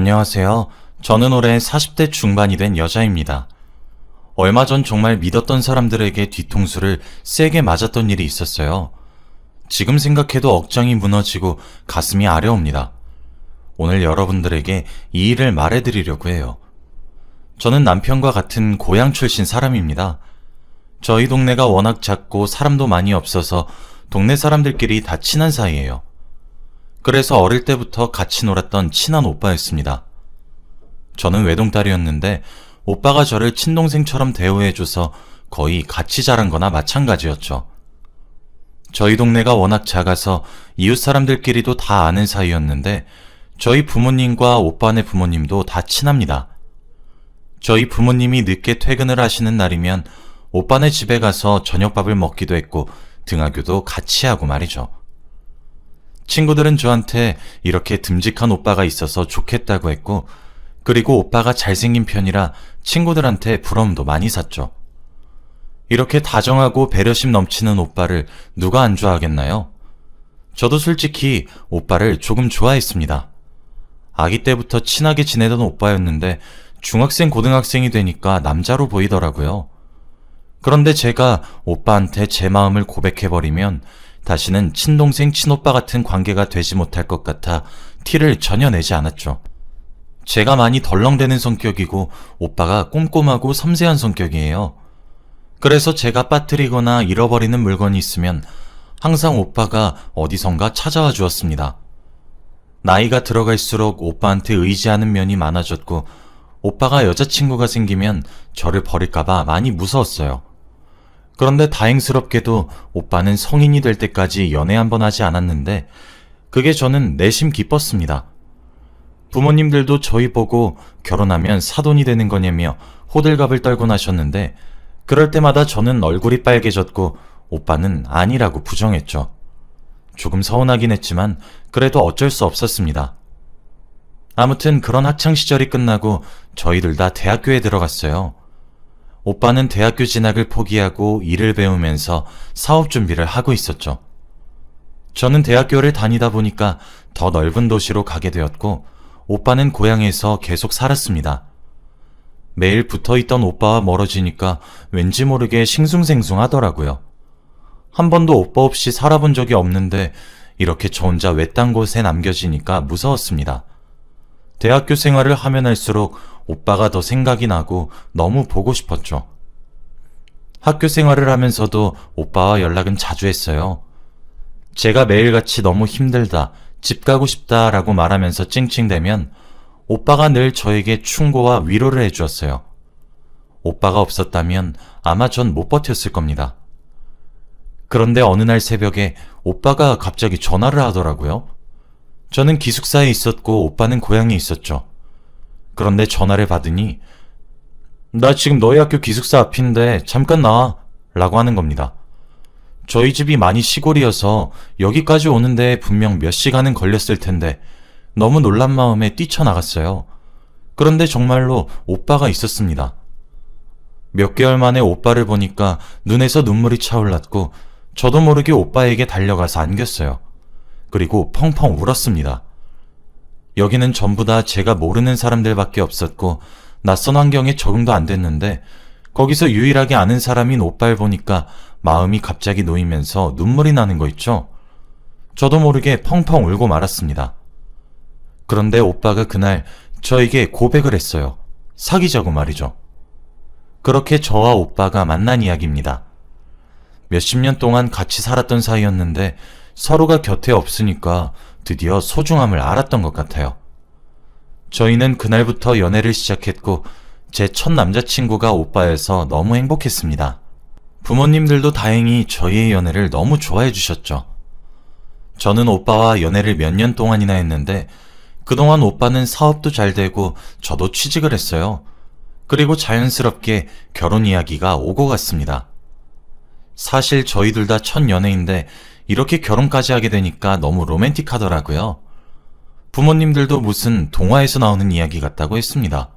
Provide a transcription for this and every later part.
안녕하세요. 저는 올해 40대 중반이 된 여자입니다. 얼마 전 정말 믿었던 사람들에게 뒤통수를 세게 맞았던 일이 있었어요. 지금 생각해도 억장이 무너지고 가슴이 아려옵니다. 오늘 여러분들에게 이 일을 말해드리려고 해요. 저는 남편과 같은 고향 출신 사람입니다. 저희 동네가 워낙 작고 사람도 많이 없어서 동네 사람들끼리 다 친한 사이예요. 그래서 어릴 때부터 같이 놀았던 친한 오빠였습니다. 저는 외동딸이었는데 오빠가 저를 친동생처럼 대우해줘서 거의 같이 자란 거나 마찬가지였죠. 저희 동네가 워낙 작아서 이웃 사람들끼리도 다 아는 사이였는데 저희 부모님과 오빠네 부모님도 다 친합니다. 저희 부모님이 늦게 퇴근을 하시는 날이면 오빠네 집에 가서 저녁밥을 먹기도 했고 등하교도 같이 하고 말이죠. 친구들은 저한테 이렇게 듬직한 오빠가 있어서 좋겠다고 했고, 그리고 오빠가 잘생긴 편이라 친구들한테 부러움도 많이 샀죠. 이렇게 다정하고 배려심 넘치는 오빠를 누가 안 좋아하겠나요? 저도 솔직히 오빠를 조금 좋아했습니다. 아기 때부터 친하게 지내던 오빠였는데 중학생, 고등학생이 되니까 남자로 보이더라고요. 그런데 제가 오빠한테 제 마음을 고백해버리면 다시는 친동생, 친오빠 같은 관계가 되지 못할 것 같아 티를 전혀 내지 않았죠. 제가 많이 덜렁대는 성격이고 오빠가 꼼꼼하고 섬세한 성격이에요. 그래서 제가 빠뜨리거나 잃어버리는 물건이 있으면 항상 오빠가 어디선가 찾아와 주었습니다. 나이가 들어갈수록 오빠한테 의지하는 면이 많아졌고 오빠가 여자친구가 생기면 저를 버릴까봐 많이 무서웠어요. 그런데 다행스럽게도 오빠는 성인이 될 때까지 연애 한번 하지 않았는데 그게 저는 내심 기뻤습니다. 부모님들도 저희 보고 결혼하면 사돈이 되는 거냐며 호들갑을 떨곤 하셨는데 그럴 때마다 저는 얼굴이 빨개졌고 오빠는 아니라고 부정했죠. 조금 서운하긴 했지만 그래도 어쩔 수 없었습니다. 아무튼 그런 학창시절이 끝나고 저희들 다 대학교에 들어갔어요. 오빠는 대학교 진학을 포기하고 일을 배우면서 사업 준비를 하고 있었죠. 저는 대학교를 다니다 보니까 더 넓은 도시로 가게 되었고 오빠는 고향에서 계속 살았습니다. 매일 붙어있던 오빠와 멀어지니까 왠지 모르게 싱숭생숭하더라고요. 한 번도 오빠 없이 살아본 적이 없는데 이렇게 저 혼자 외딴 곳에 남겨지니까 무서웠습니다. 대학교 생활을 하면 할수록 오빠가 더 생각이 나고 너무 보고 싶었죠. 학교 생활을 하면서도 오빠와 연락은 자주 했어요. 제가 매일같이 너무 힘들다, 집 가고 싶다 라고 말하면서 찡찡대면 오빠가 늘 저에게 충고와 위로를 해주었어요. 오빠가 없었다면 아마 전 못 버텼을 겁니다. 그런데 어느 날 새벽에 오빠가 갑자기 전화를 하더라고요. 저는 기숙사에 있었고 오빠는 고향에 있었죠. 그런데 전화를 받으니 나 지금 너희 학교 기숙사 앞인데 잠깐 나와 라고 하는 겁니다. 저희 집이 많이 시골이어서 여기까지 오는데 분명 몇 시간은 걸렸을 텐데 너무 놀란 마음에 뛰쳐나갔어요. 그런데 정말로 오빠가 있었습니다. 몇 개월 만에 오빠를 보니까 눈에서 눈물이 차올랐고 저도 모르게 오빠에게 달려가서 안겼어요. 그리고 펑펑 울었습니다. 여기는 전부 다 제가 모르는 사람들밖에 없었고 낯선 환경에 적응도 안 됐는데 거기서 유일하게 아는 사람인 오빠를 보니까 마음이 갑자기 놓이면서 눈물이 나는 거 있죠? 저도 모르게 펑펑 울고 말았습니다. 그런데 오빠가 그날 저에게 고백을 했어요. 사귀자고 말이죠. 그렇게 저와 오빠가 만난 이야기입니다. 몇십 년 동안 같이 살았던 사이였는데 서로가 곁에 없으니까 드디어 소중함을 알았던 것 같아요. 저희는 그날부터 연애를 시작했고 제 첫 남자친구가 오빠여서 너무 행복했습니다. 부모님들도 다행히 저희의 연애를 너무 좋아해 주셨죠. 저는 오빠와 연애를 몇 년 동안이나 했는데 그동안 오빠는 사업도 잘 되고 저도 취직을 했어요. 그리고 자연스럽게 결혼 이야기가 오고 갔습니다. 사실 저희들 다 첫 연애인데 이렇게 결혼까지 하게 되니까 너무 로맨틱하더라고요. 부모님들도 무슨 동화에서 나오는 이야기 같다고 했습니다.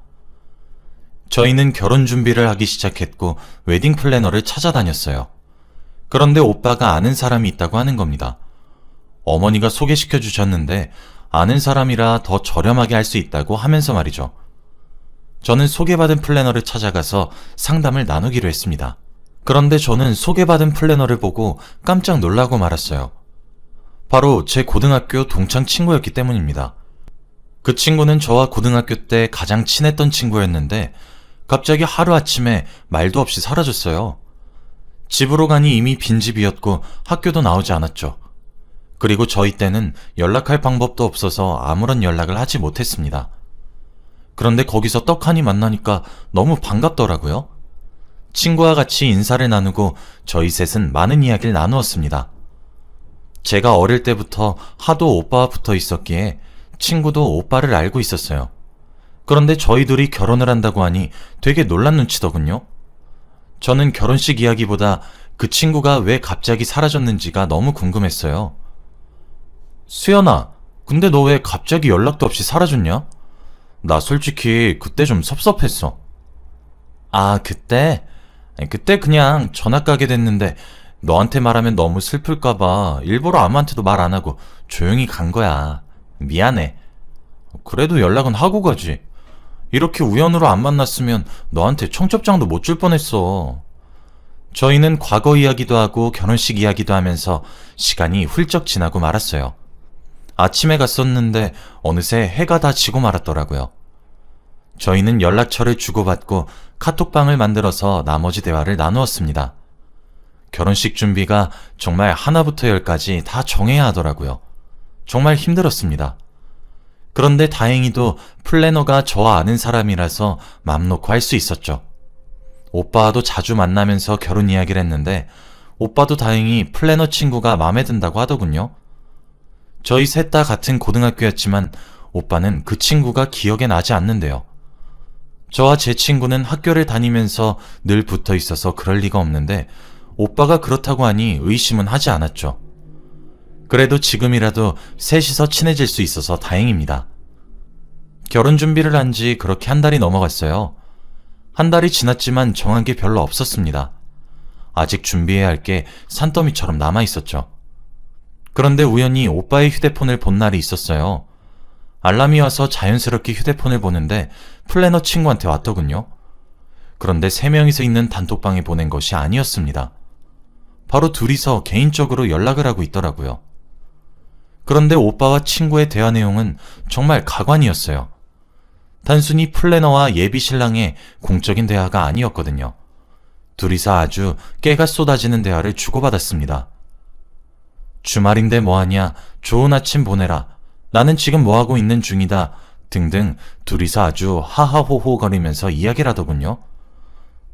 저희는 결혼 준비를 하기 시작했고 웨딩 플래너를 찾아다녔어요. 그런데 오빠가 아는 사람이 있다고 하는 겁니다. 어머니가 소개시켜 주셨는데 아는 사람이라 더 저렴하게 할 수 있다고 하면서 말이죠. 저는 소개받은 플래너를 찾아가서 상담을 나누기로 했습니다. 그런데 저는 소개받은 플래너를 보고 깜짝 놀라고 말았어요. 바로 제 고등학교 동창 친구였기 때문입니다. 그 친구는 저와 고등학교 때 가장 친했던 친구였는데 갑자기 하루아침에 말도 없이 사라졌어요. 집으로 가니 이미 빈집이었고 학교도 나오지 않았죠. 그리고 저희 때는 연락할 방법도 없어서 아무런 연락을 하지 못했습니다. 그런데 거기서 떡하니 만나니까 너무 반갑더라고요. 친구와 같이 인사를 나누고 저희 셋은 많은 이야기를 나누었습니다. 제가 어릴 때부터 하도 오빠와 붙어 있었기에 친구도 오빠를 알고 있었어요. 그런데 저희 둘이 결혼을 한다고 하니 되게 놀란 눈치더군요. 저는 결혼식 이야기보다 그 친구가 왜 갑자기 사라졌는지가 너무 궁금했어요. 수연아, 근데 너 왜 갑자기 연락도 없이 사라졌냐? 나 솔직히 그때 좀 섭섭했어. 아, 그때? 그때 그냥 전학 가게 됐는데 너한테 말하면 너무 슬플까봐 일부러 아무한테도 말 안 하고 조용히 간 거야. 미안해. 그래도 연락은 하고 가지. 이렇게 우연으로 안 만났으면 너한테 청첩장도 못 줄 뻔했어. 저희는 과거 이야기도 하고 결혼식 이야기도 하면서 시간이 훌쩍 지나고 말았어요. 아침에 갔었는데 어느새 해가 다 지고 말았더라고요. 저희는 연락처를 주고받고 카톡방을 만들어서 나머지 대화를 나누었습니다. 결혼식 준비가 정말 하나부터 열까지 다 정해야 하더라고요. 정말 힘들었습니다. 그런데 다행히도 플래너가 저와 아는 사람이라서 맘 놓고 할 수 있었죠. 오빠와도 자주 만나면서 결혼 이야기를 했는데 오빠도 다행히 플래너 친구가 마음에 든다고 하더군요. 저희 셋 다 같은 고등학교였지만 오빠는 그 친구가 기억에 나지 않는데요. 저와 제 친구는 학교를 다니면서 늘 붙어 있어서 그럴 리가 없는데 오빠가 그렇다고 하니 의심은 하지 않았죠. 그래도 지금이라도 셋이서 친해질 수 있어서 다행입니다. 결혼 준비를 한 지 그렇게 한 달이 넘어갔어요. 한 달이 지났지만 정한 게 별로 없었습니다. 아직 준비해야 할 게 산더미처럼 남아 있었죠. 그런데 우연히 오빠의 휴대폰을 본 날이 있었어요. 알람이 와서 자연스럽게 휴대폰을 보는데 플래너 친구한테 왔더군요. 그런데 3명이서 있는 단톡방에 보낸 것이 아니었습니다. 바로 둘이서 개인적으로 연락을 하고 있더라고요. 그런데 오빠와 친구의 대화 내용은 정말 가관이었어요. 단순히 플래너와 예비 신랑의 공적인 대화가 아니었거든요. 둘이서 아주 깨가 쏟아지는 대화를 주고받았습니다. 주말인데 뭐하냐, 좋은 아침 보내라, 나는 지금 뭐하고 있는 중이다 등등 둘이서 아주 하하호호 거리면서 이야기를 하더군요.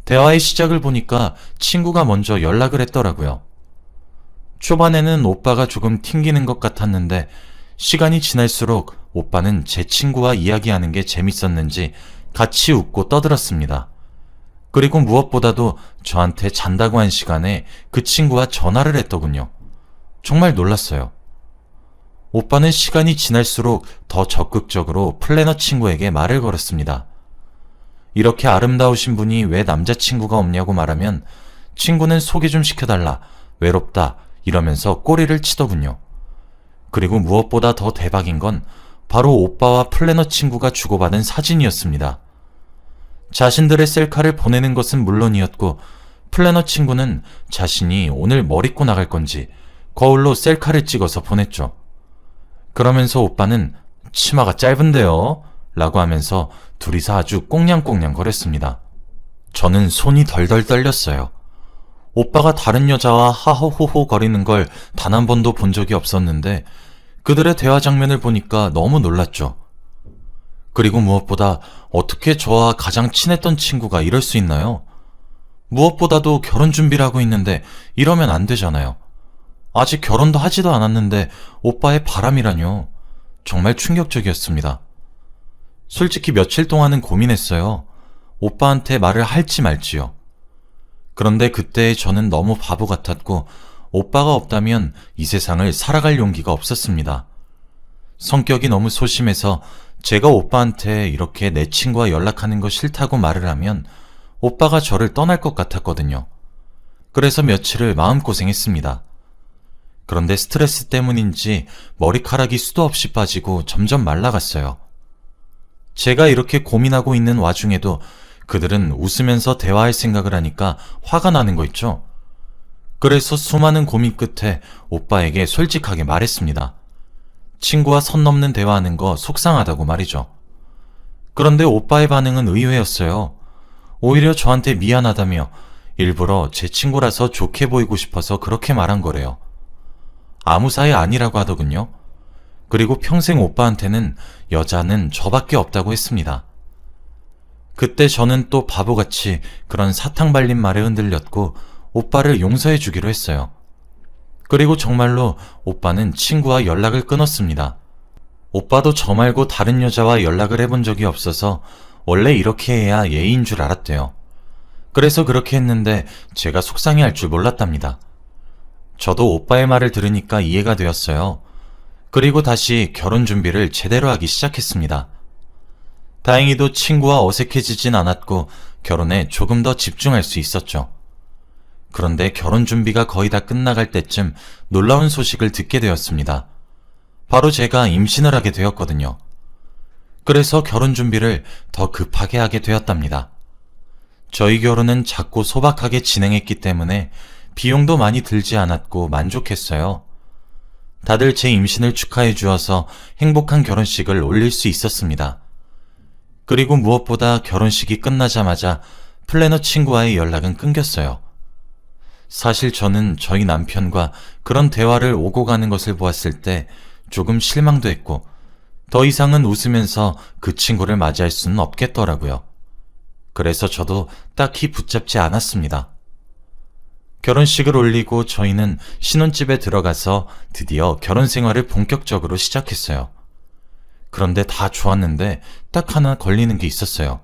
대화의 시작을 보니까 친구가 먼저 연락을 했더라고요. 초반에는 오빠가 조금 튕기는 것 같았는데 시간이 지날수록 오빠는 제 친구와 이야기하는 게 재밌었는지 같이 웃고 떠들었습니다. 그리고 무엇보다도 저한테 잔다고 한 시간에 그 친구와 전화를 했더군요. 정말 놀랐어요. 오빠는 시간이 지날수록 더 적극적으로 플래너 친구에게 말을 걸었습니다. 이렇게 아름다우신 분이 왜 남자친구가 없냐고 말하면 친구는 소개 좀 시켜달라, 외롭다 이러면서 꼬리를 치더군요. 그리고 무엇보다 더 대박인 건 바로 오빠와 플래너 친구가 주고받은 사진이었습니다. 자신들의 셀카를 보내는 것은 물론이었고 플래너 친구는 자신이 오늘 뭐 입고 나갈 건지 거울로 셀카를 찍어서 보냈죠. 그러면서 오빠는 치마가 짧은데요? 라고 하면서 둘이서 아주 꽁냥꽁냥 거렸습니다. 저는 손이 덜덜 떨렸어요. 오빠가 다른 여자와 하호호호 거리는 걸 단 한 번도 본 적이 없었는데 그들의 대화 장면을 보니까 너무 놀랐죠. 그리고 무엇보다 어떻게 저와 가장 친했던 친구가 이럴 수 있나요? 무엇보다도 결혼 준비를 하고 있는데 이러면 안 되잖아요. 아직 결혼도 하지도 않았는데 오빠의 바람이라뇨. 정말 충격적이었습니다. 솔직히 며칠 동안은 고민했어요. 오빠한테 말을 할지 말지요. 그런데 그때 저는 너무 바보 같았고 오빠가 없다면 이 세상을 살아갈 용기가 없었습니다. 성격이 너무 소심해서 제가 오빠한테 이렇게 내 친구와 연락하는 거 싫다고 말을 하면 오빠가 저를 떠날 것 같았거든요. 그래서 며칠을 마음고생했습니다. 그런데 스트레스 때문인지 머리카락이 수도 없이 빠지고 점점 말라갔어요. 제가 이렇게 고민하고 있는 와중에도 그들은 웃으면서 대화할 생각을 하니까 화가 나는 거 있죠. 그래서 수많은 고민 끝에 오빠에게 솔직하게 말했습니다. 친구와 선 넘는 대화하는 거 속상하다고 말이죠. 그런데 오빠의 반응은 의외였어요. 오히려 저한테 미안하다며 일부러 제 친구라서 좋게 보이고 싶어서 그렇게 말한 거래요. 아무 사이 아니라고 하더군요. 그리고 평생 오빠한테는 여자는 저밖에 없다고 했습니다. 그때 저는 또 바보같이 그런 사탕 발린 말에 흔들렸고 오빠를 용서해 주기로 했어요. 그리고 정말로 오빠는 친구와 연락을 끊었습니다. 오빠도 저 말고 다른 여자와 연락을 해본 적이 없어서 원래 이렇게 해야 예의인 줄 알았대요. 그래서 그렇게 했는데 제가 속상해할 줄 몰랐답니다. 저도 오빠의 말을 들으니까 이해가 되었어요. 그리고 다시 결혼 준비를 제대로 하기 시작했습니다. 다행히도 친구와 어색해지진 않았고 결혼에 조금 더 집중할 수 있었죠. 그런데 결혼 준비가 거의 다 끝나갈 때쯤 놀라운 소식을 듣게 되었습니다. 바로 제가 임신을 하게 되었거든요. 그래서 결혼 준비를 더 급하게 하게 되었답니다. 저희 결혼은 작고 소박하게 진행했기 때문에 비용도 많이 들지 않았고 만족했어요. 다들 제 임신을 축하해 주어서 행복한 결혼식을 올릴 수 있었습니다. 그리고 무엇보다 결혼식이 끝나자마자 플래너 친구와의 연락은 끊겼어요. 사실 저는 저희 남편과 그런 대화를 오고 가는 것을 보았을 때 조금 실망도 했고 더 이상은 웃으면서 그 친구를 맞이할 수는 없겠더라고요. 그래서 저도 딱히 붙잡지 않았습니다. 결혼식을 올리고 저희는 신혼집에 들어가서 드디어 결혼 생활을 본격적으로 시작했어요. 그런데 다 좋았는데 딱 하나 걸리는 게 있었어요.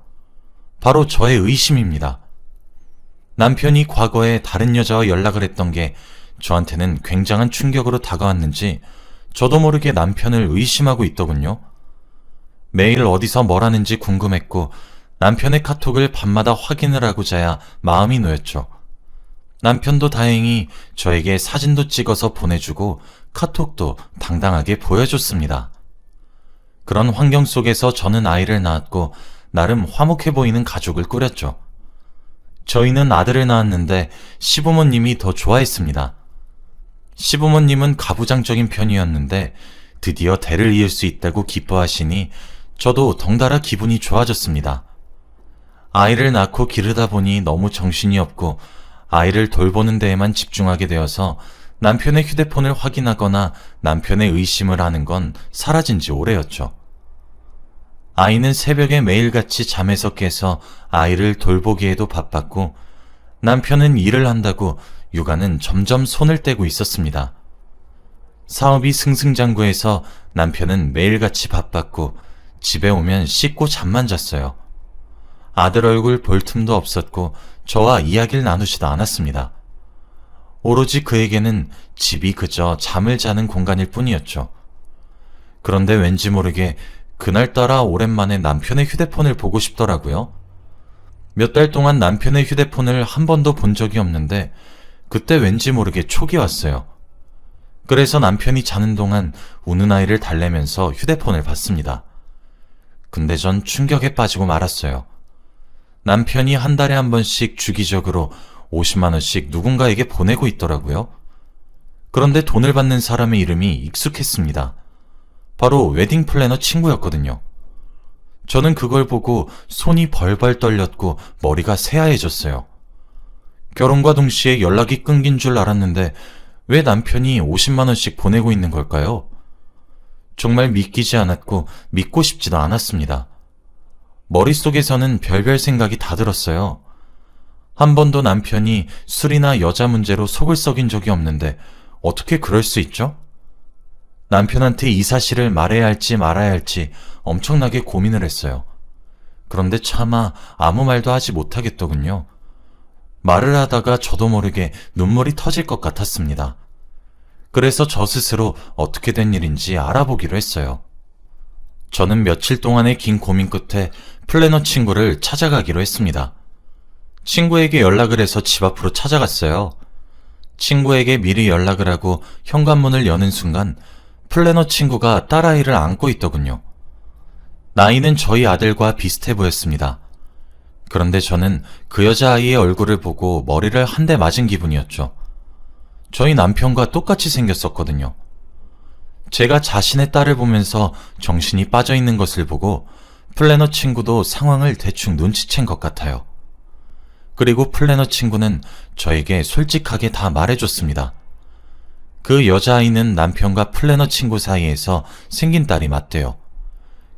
바로 저의 의심입니다. 남편이 과거에 다른 여자와 연락을 했던 게 저한테는 굉장한 충격으로 다가왔는지 저도 모르게 남편을 의심하고 있더군요. 매일 어디서 뭘 하는지 궁금했고 남편의 카톡을 밤마다 확인을 하고자야 마음이 놓였죠. 남편도 다행히 저에게 사진도 찍어서 보내주고 카톡도 당당하게 보여줬습니다. 그런 환경 속에서 저는 아이를 낳았고 나름 화목해 보이는 가족을 꾸렸죠. 저희는 아들을 낳았는데 시부모님이 더 좋아했습니다. 시부모님은 가부장적인 편이었는데 드디어 대를 이을 수 있다고 기뻐하시니 저도 덩달아 기분이 좋아졌습니다. 아이를 낳고 기르다 보니 너무 정신이 없고 아이를 돌보는 데에만 집중하게 되어서 남편의 휴대폰을 확인하거나 남편의 의심을 하는 건 사라진 지 오래였죠. 아이는 새벽에 매일같이 잠에서 깨서 아이를 돌보기에도 바빴고 남편은 일을 한다고 육아는 점점 손을 떼고 있었습니다. 사업이 승승장구해서 남편은 매일같이 바빴고 집에 오면 씻고 잠만 잤어요. 아들 얼굴 볼 틈도 없었고 저와 이야기를 나누지도 않았습니다. 오로지 그에게는 집이 그저 잠을 자는 공간일 뿐이었죠. 그런데 왠지 모르게 그날따라 오랜만에 남편의 휴대폰을 보고 싶더라고요. 몇 달 동안 남편의 휴대폰을 한 번도 본 적이 없는데 그때 왠지 모르게 촉이 왔어요. 그래서 남편이 자는 동안 우는 아이를 달래면서 휴대폰을 봤습니다. 근데 전 충격에 빠지고 말았어요. 남편이 한 달에 한 번씩 주기적으로 50만 원씩 누군가에게 보내고 있더라고요. 그런데 돈을 받는 사람의 이름이 익숙했습니다. 바로 웨딩 플래너 친구였거든요. 저는 그걸 보고 손이 벌벌 떨렸고 머리가 새하얘졌어요. 결혼과 동시에 연락이 끊긴 줄 알았는데 왜 남편이 50만 원씩 보내고 있는 걸까요? 정말 믿기지 않았고 믿고 싶지도 않았습니다. 머릿속에서는 별별 생각이 다 들었어요. 한 번도 남편이 술이나 여자 문제로 속을 썩인 적이 없는데 어떻게 그럴 수 있죠? 남편한테 이 사실을 말해야 할지 말아야 할지 엄청나게 고민을 했어요. 그런데 차마 아무 말도 하지 못하겠더군요. 말을 하다가 저도 모르게 눈물이 터질 것 같았습니다. 그래서 저 스스로 어떻게 된 일인지 알아보기로 했어요. 저는 며칠 동안의 긴 고민 끝에 플래너 친구를 찾아가기로 했습니다. 친구에게 연락을 해서 집 앞으로 찾아갔어요. 친구에게 미리 연락을 하고 현관문을 여는 순간 플래너 친구가 딸아이를 안고 있더군요. 나이는 저희 아들과 비슷해 보였습니다. 그런데 저는 그 여자아이의 얼굴을 보고 머리를 한 대 맞은 기분이었죠. 저희 남편과 똑같이 생겼었거든요. 제가 자신의 딸을 보면서 정신이 빠져 있는 것을 보고 플래너 친구도 상황을 대충 눈치챈 것 같아요. 그리고 플래너 친구는 저에게 솔직하게 다 말해줬습니다. 그 여자아이는 남편과 플래너 친구 사이에서 생긴 딸이 맞대요.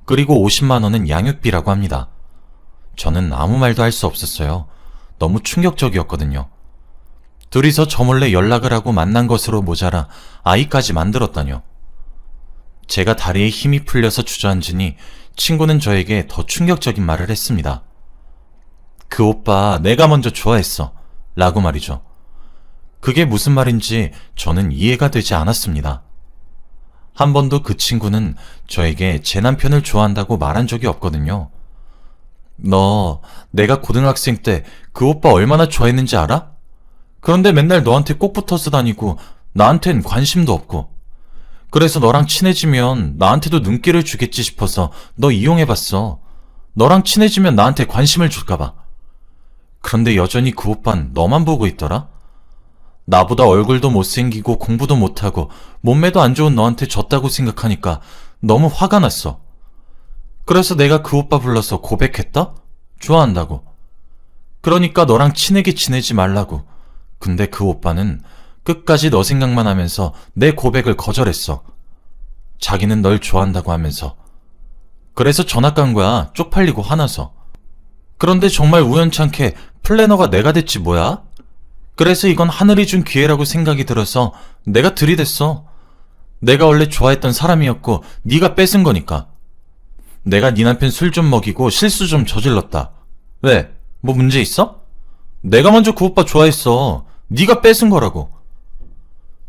그리고 50만 원은 양육비라고 합니다. 저는 아무 말도 할 수 없었어요. 너무 충격적이었거든요. 둘이서 저 몰래 연락을 하고 만난 것으로 모자라 아이까지 만들었다뇨. 제가 다리에 힘이 풀려서 주저앉으니 친구는 저에게 더 충격적인 말을 했습니다. 그 오빠 내가 먼저 좋아했어. 라고 말이죠. 그게 무슨 말인지 저는 이해가 되지 않았습니다. 한 번도 그 친구는 저에게 제 남편을 좋아한다고 말한 적이 없거든요. 너 내가 고등학생 때 그 오빠 얼마나 좋아했는지 알아? 그런데 맨날 너한테 꼭 붙어서 다니고 나한텐 관심도 없고 그래서 너랑 친해지면 나한테도 눈길을 주겠지 싶어서 너 이용해봤어. 너랑 친해지면 나한테 관심을 줄까봐. 그런데 여전히 그 오빤 너만 보고 있더라? 나보다 얼굴도 못생기고 공부도 못하고 몸매도 안 좋은 너한테 졌다고 생각하니까 너무 화가 났어. 그래서 내가 그 오빠 불러서 고백했다? 좋아한다고. 그러니까 너랑 친하게 지내지 말라고. 근데 그 오빠는 끝까지 너 생각만 하면서 내 고백을 거절했어. 자기는 널 좋아한다고 하면서. 그래서 전학 간 거야. 쪽팔리고 화나서. 그런데 정말 우연찮게 플래너가 내가 됐지 뭐야? 그래서 이건 하늘이 준 기회라고 생각이 들어서 내가 들이댔어. 내가 원래 좋아했던 사람이었고 네가 뺏은 거니까. 내가 네 남편 술 좀 먹이고 실수 좀 저질렀다. 왜? 뭐 문제 있어? 내가 먼저 그 오빠 좋아했어. 네가 뺏은 거라고.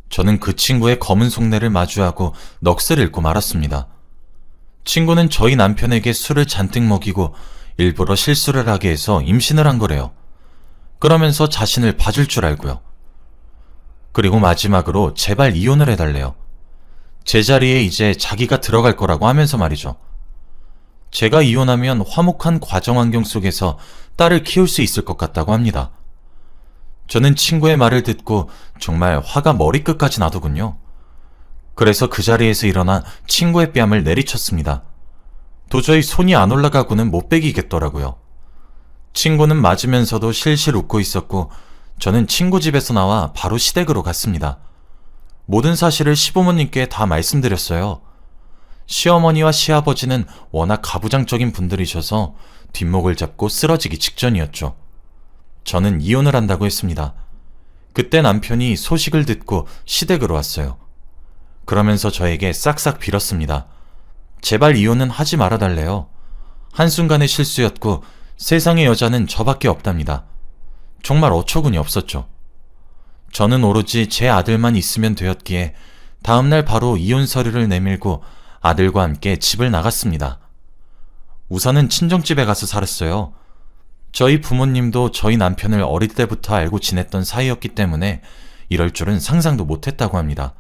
저는 그 친구의 검은 속내를 마주하고 넋을 잃고 말았습니다. 친구는 저희 남편에게 술을 잔뜩 먹이고 일부러 실수를 하게 해서 임신을 한 거래요. 그러면서 자신을 봐줄 줄 알고요. 그리고 마지막으로 제발 이혼을 해달래요. 제 자리에 이제 자기가 들어갈 거라고 하면서 말이죠. 제가 이혼하면 화목한 가정환경 속에서 딸을 키울 수 있을 것 같다고 합니다. 저는 친구의 말을 듣고 정말 화가 머리끝까지 나더군요. 그래서 그 자리에서 일어나 친구의 뺨을 내리쳤습니다. 도저히 손이 안 올라가고는 못 베기겠더라고요. 친구는 맞으면서도 실실 웃고 있었고 저는 친구 집에서 나와 바로 시댁으로 갔습니다. 모든 사실을 시부모님께 다 말씀드렸어요. 시어머니와 시아버지는 워낙 가부장적인 분들이셔서 뒷목을 잡고 쓰러지기 직전이었죠. 저는 이혼을 한다고 했습니다. 그때 남편이 소식을 듣고 시댁으로 왔어요. 그러면서 저에게 싹싹 빌었습니다. 제발 이혼은 하지 말아달래요. 한순간의 실수였고 세상의 여자는 저밖에 없답니다. 정말 어처구니 없었죠. 저는 오로지 제 아들만 있으면 되었기에 다음날 바로 이혼 서류를 내밀고 아들과 함께 집을 나갔습니다. 우선은 친정집에 가서 살았어요. 저희 부모님도 저희 남편을 어릴 때부터 알고 지냈던 사이였기 때문에 이럴 줄은 상상도 못했다고 합니다.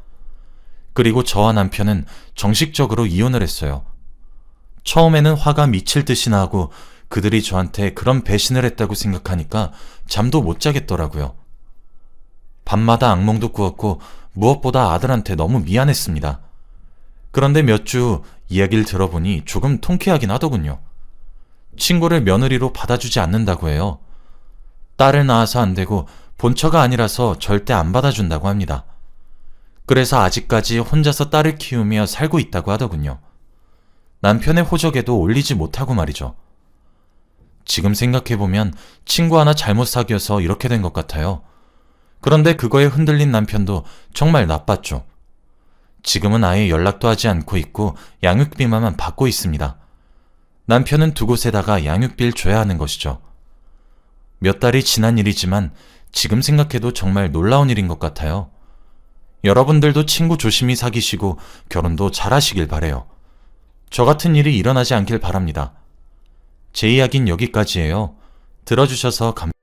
그리고 저와 남편은 정식적으로 이혼을 했어요. 처음에는 화가 미칠 듯이 나고 그들이 저한테 그런 배신을 했다고 생각하니까 잠도 못 자겠더라고요. 밤마다 악몽도 꾸었고 무엇보다 아들한테 너무 미안했습니다. 그런데 몇 주 이야기를 들어보니 조금 통쾌하긴 하더군요. 친구를 며느리로 받아주지 않는다고 해요. 딸을 낳아서 안 되고 본처가 아니라서 절대 안 받아준다고 합니다. 그래서 아직까지 혼자서 딸을 키우며 살고 있다고 하더군요. 남편의 호적에도 올리지 못하고 말이죠. 지금 생각해보면 친구 하나 잘못 사귀어서 이렇게 된 것 같아요. 그런데 그거에 흔들린 남편도 정말 나빴죠. 지금은 아예 연락도 하지 않고 있고 양육비만 받고 있습니다. 남편은 두 곳에다가 양육비를 줘야 하는 것이죠. 몇 달이 지난 일이지만 지금 생각해도 정말 놀라운 일인 것 같아요. 여러분들도 친구 조심히 사귀시고 결혼도 잘하시길 바래요. 저 같은 일이 일어나지 않길 바랍니다. 제 이야기는 여기까지예요. 들어주셔서 감사합니다.